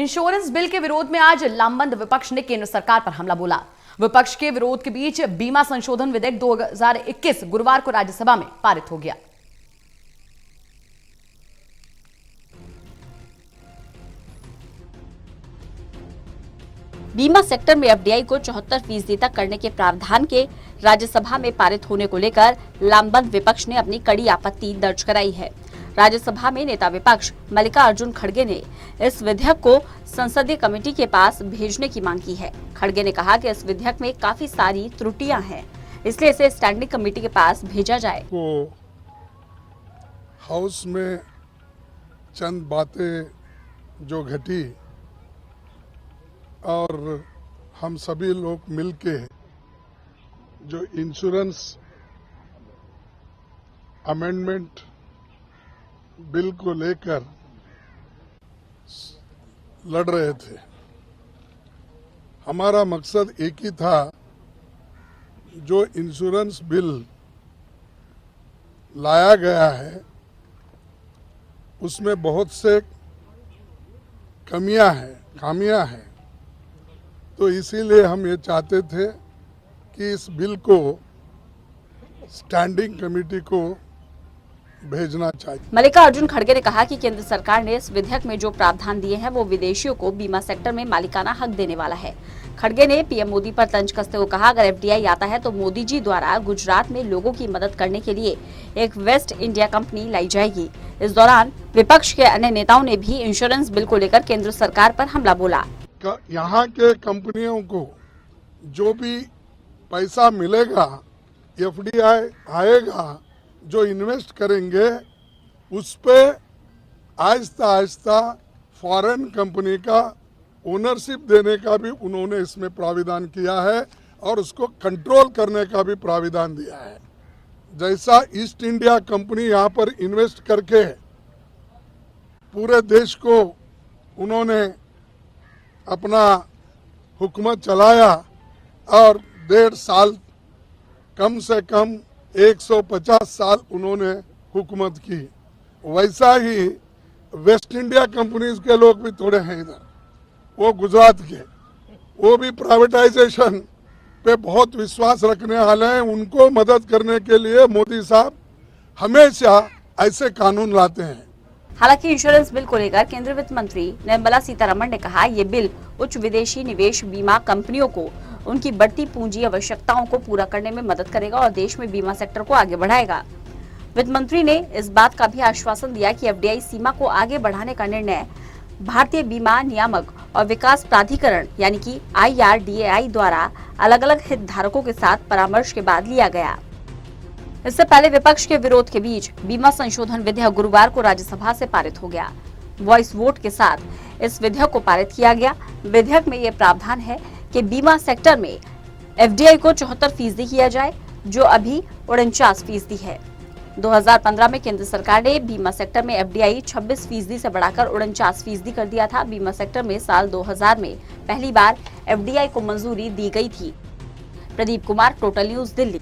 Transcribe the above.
Insurance bill के विरोध में आज लामबंद विपक्ष ने केंद्र सरकार पर हमला बोला। विपक्ष के विरोध के बीच बीमा संशोधन विधेयक 2021 गुरुवार को राज्यसभा में पारित हो गया। बीमा सेक्टर में एफडीआई को 74% तक करने के प्रावधान के राज्यसभा में पारित होने को लेकर लामबंद विपक्ष ने अपनी कड़ी आपत्ति दर्ज कराई है। राज्यसभा में नेता विपक्ष मल्लिकार्जुन खड़गे ने इस विधेयक को संसदीय कमेटी के पास भेजने की मांग की है। खड़गे ने कहा कि इस विधेयक में काफी सारी त्रुटियां हैं, इसलिए इसे स्टैंडिंग कमेटी के पास भेजा जाए। हाउस में चंद बातें जो घटी और हम सभी लोग मिलके जो इंश्योरेंस अमेंडमेंट बिल को लेकर लड़ रहे थे। हमारा मकसद एक ही था, जो इंश्योरेंस बिल लाया गया है उसमें बहुत से खामियां हैं, तो इसीलिए हम ये चाहते थे कि इस बिल को स्टैंडिंग कमेटी को भेजना चाहिए। मल्लिकार्जुन खड़गे ने कहा कि केंद्र सरकार ने इस विधेयक में जो प्रावधान दिए हैं वो विदेशियों को बीमा सेक्टर में मालिकाना हक देने वाला है। खड़गे ने पीएम मोदी पर तंज कसते हुए कहा, अगर एफडीआई आता है तो मोदी जी द्वारा गुजरात में लोगों की मदद करने के लिए एक वेस्ट इंडिया कंपनी लाई जाएगी। इस दौरान विपक्ष के अन्य नेताओं ने भी इंश्योरेंस बिल को लेकर केंद्र सरकार पर हमला बोला। यहाँ के कंपनियों को जो भी पैसा मिलेगा, एफडीआई आएगा, जो इन्वेस्ट करेंगे उस पे आहिस्ता आहिस्ता फॉरेन कंपनी का ओनरशिप देने का भी उन्होंने इसमें प्राविधान किया है और उसको कंट्रोल करने का भी प्राविधान दिया है। जैसा ईस्ट इंडिया कंपनी यहाँ पर इन्वेस्ट करके पूरे देश को उन्होंने अपना हुकूमत चलाया और 1.5 साल कम से कम 150 साल उन्होंने हुकूमत की, वैसा ही वेस्ट इंडिया कंपनीज के लोग भी थोड़े हैं इधर, वो गुजरात के, वो भी प्राइवेटाइजेशन पे बहुत विश्वास रखने वाले हैं। उनको मदद करने के लिए मोदी साहब हमेशा ऐसे कानून लाते हैं। हालांकि इंश्योरेंस बिल को लेकर केंद्रीय वित्त मंत्री निर्मला सीतारमण ने कहा, ये बिल उच्च विदेशी निवेश बीमा कंपनियों को उनकी बढ़ती पूंजी आवश्यकताओं को पूरा करने में मदद करेगा और देश में बीमा सेक्टर को आगे बढ़ाएगा। वित्त मंत्री ने इस बात का भी आश्वासन दिया कि एफडीआई सीमा को आगे बढ़ाने का निर्णय भारतीय बीमा नियामक और विकास प्राधिकरण यानी कि IRDAI द्वारा अलग अलग हितधारकों के साथ परामर्श के बाद लिया गया। इससे पहले विपक्ष के विरोध के बीच बीमा संशोधन विधेयक गुरुवार को राज्यसभा से पारित हो गया। वॉइस वोट के साथ इस विधेयक को पारित किया गया। विधेयक में ये प्रावधान है कि बीमा सेक्टर में एफडीआई को 74% किया जाए, जो अभी 49% है। 2015 में केंद्र सरकार ने बीमा सेक्टर में एफडीआई 26% से बढ़ाकर 49% कर दिया था। बीमा सेक्टर में साल 2000 में पहली बार एफडीआई को मंजूरी दी गई थी। Pradeep Kumar, total news, Delhi.